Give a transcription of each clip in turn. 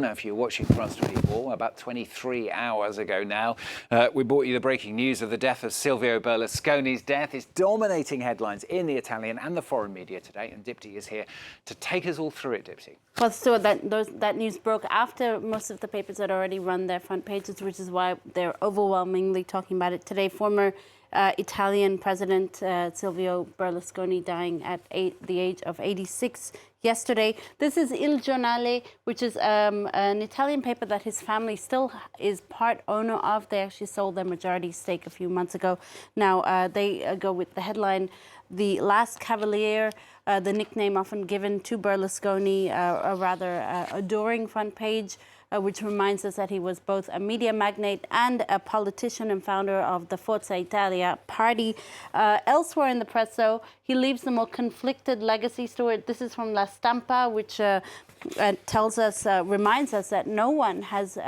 Now, if you're watching France 24, about 23 hours ago now, we brought you the breaking news of the death of Silvio Berlusconi's death. It's dominating headlines in the Italian and the foreign media today, and Dipti is here to take us all through it, Dipti. Well, so that news broke after most of the papers had already run their front pages, which is why they're overwhelmingly talking about it today. Former Italian President Silvio Berlusconi dying at the age of 86 yesterday. This is Il Giornale, which is an Italian paper that his family still is part owner of. They actually sold their majority stake a few months ago. Now they go with the headline, "The Last Cavalier," the nickname often given to Berlusconi, a rather adoring front page, which reminds us that he was both a media magnate and a politician and founder of the Forza Italia party. Elsewhere in the press, though, he leaves the more conflicted legacy story. This is from La Stampa, which reminds us that no one has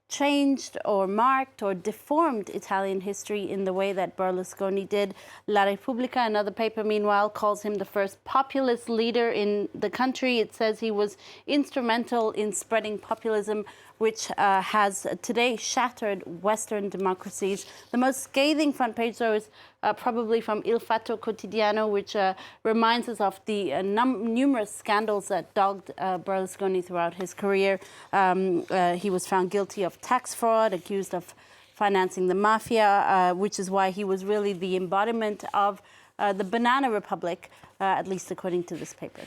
changed or marked or deformed Italian history in the way that Berlusconi did. La Repubblica, another paper, meanwhile, calls him the first populist leader in the country. It says he was instrumental in spreading populism, which has today shattered Western democracies. The most scathing front page, though, is probably from Il Fatto Quotidiano, which reminds us of the numerous scandals that dogged Berlusconi throughout his career. He was found guilty of tax fraud, accused of financing the mafia, which is why he was really the embodiment of the Banana Republic, at least according to this paper.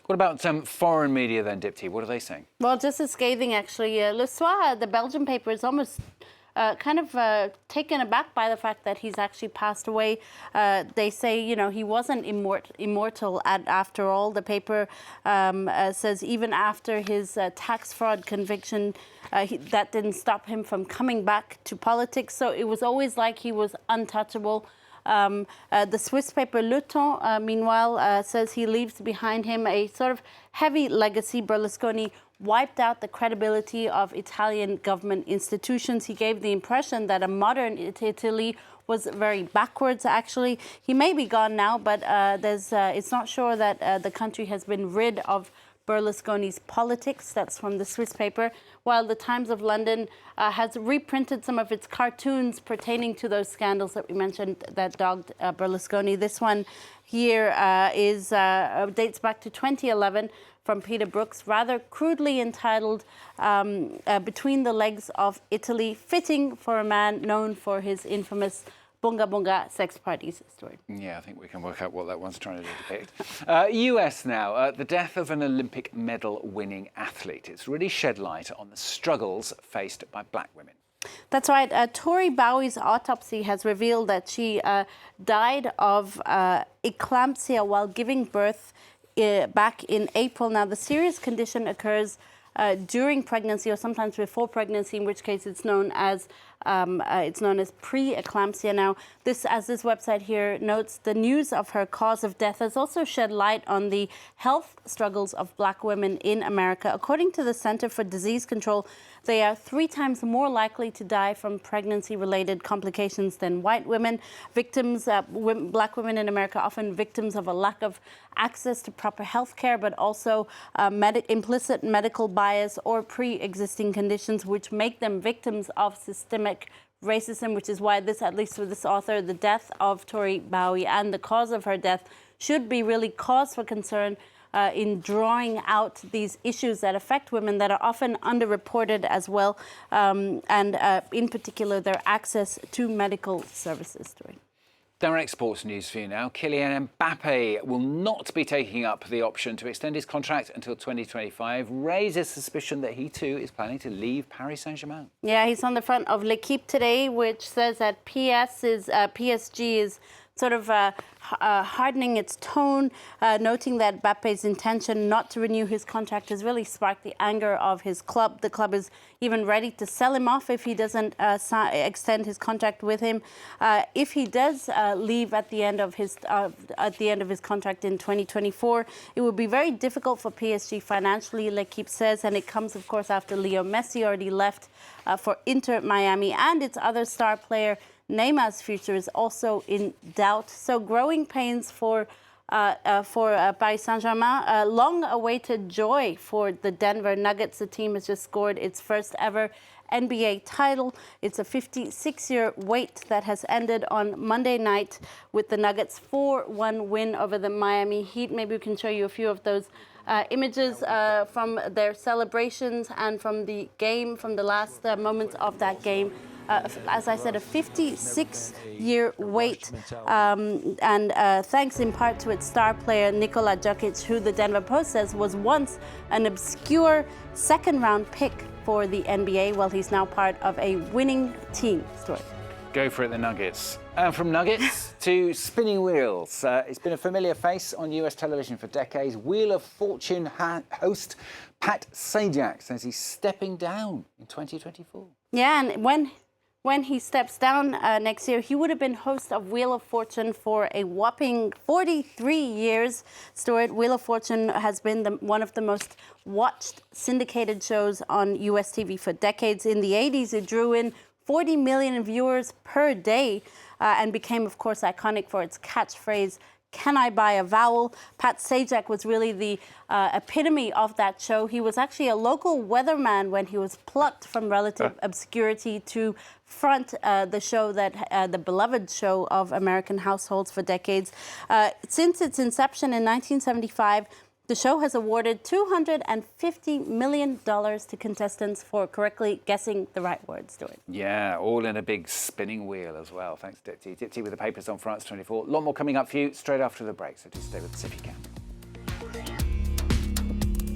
What about foreign media then, Dipti? What are they saying? Well, just as scathing, actually. Le Soir, the Belgian paper, is almost taken aback by the fact that he's actually passed away. They say, he wasn't immortal after all. The paper says even after his tax fraud conviction, that didn't stop him from coming back to politics. So it was always like he was untouchable. The Swiss paper Le Temps, meanwhile, says he leaves behind him a sort of heavy legacy. Berlusconi wiped out the credibility of Italian government institutions. He gave the impression that a modern Italy was very backwards, actually. He may be gone now, but it's not sure that the country has been rid of Berlusconi's politics. That's from the Swiss paper, while the Times of London has reprinted some of its cartoons pertaining to those scandals that we mentioned that dogged Berlusconi. This one here dates back to 2011 from Peter Brooks, rather crudely entitled "Between the Legs of Italy," fitting for a man known for his infamous Bunga Bunga sex parties story. Yeah, I think we can work out what that one's trying to depict. US now, the death of an Olympic medal-winning athlete. It's really shed light on the struggles faced by black women. That's right. Tory Bowies' autopsy has revealed that she died of eclampsia while giving birth back in April. Now, the serious condition occurs during pregnancy or sometimes before pregnancy, in which case it's known as pre-eclampsia. Now, as this website here notes, the news of her cause of death has also shed light on the health struggles of black women in America. According to the Center for Disease Control, they are 3 times more likely to die from pregnancy-related complications than white women. Black women in America are often victims of a lack of access to proper health care, but also implicit medical bias or pre-existing conditions, which make them victims of systemic racism, which is why at least for this author, the death of Tory Bowie and the cause of her death should be really cause for concern in drawing out these issues that affect women that are often underreported as well, and in particular their access to medical services. Direct sports news for you now. Kylian Mbappé will not be taking up the option to extend his contract until 2025, raises suspicion that he too is planning to leave Paris Saint-Germain. Yeah, he's on the front of L'Équipe today, which says that PSG is sort of hardening its tone, noting that Mbappé's intention not to renew his contract has really sparked the anger of his club. The club is even ready to sell him off if he doesn't extend his contract with him. If he does leave at the end of his contract in 2024, it would be very difficult for PSG financially, L'Équipe says, and it comes, of course, after Leo Messi already left for Inter Miami, and its other star player Neymar's future is also in doubt. So growing pains for for Paris Saint-Germain. A long-awaited joy for the Denver Nuggets. The team has just scored its first ever NBA title. It's a 56-year wait that has ended on Monday night with the Nuggets' 4-1 win over the Miami Heat. Maybe we can show you a few of those images from their celebrations and from the game, from the last moments of that game. As I said, a 56-year wait, and thanks in part to its star player Nikola Jokic, who the Denver Post says was once an obscure second-round pick for the NBA. Well, he's now part of a winning team. Stuart. Go for it, the Nuggets. And from Nuggets to spinning wheels. It's been a familiar face on US television for decades. Wheel of Fortune host Pat Sajak says he's stepping down in 2024. Yeah, and when he steps down next year, he would have been host of Wheel of Fortune for a whopping 43 years. Stuart, Wheel of Fortune has been one of the most watched syndicated shows on US TV for decades. In the 80s, it drew in 40 million viewers per day and became, of course, iconic for its catchphrase, "Can I buy a vowel?" Pat Sajak was really the epitome of that show. He was actually a local weatherman when he was plucked from relative obscurity to front the show the beloved show of American households for decades. Since its inception in 1975, the show has awarded $250 million to contestants for correctly guessing the right words, Stuart. Yeah, all in a big spinning wheel as well. Thanks, Dipti. Dipti with the papers on France 24. A lot more coming up for you straight after the break, so do stay with us if you can.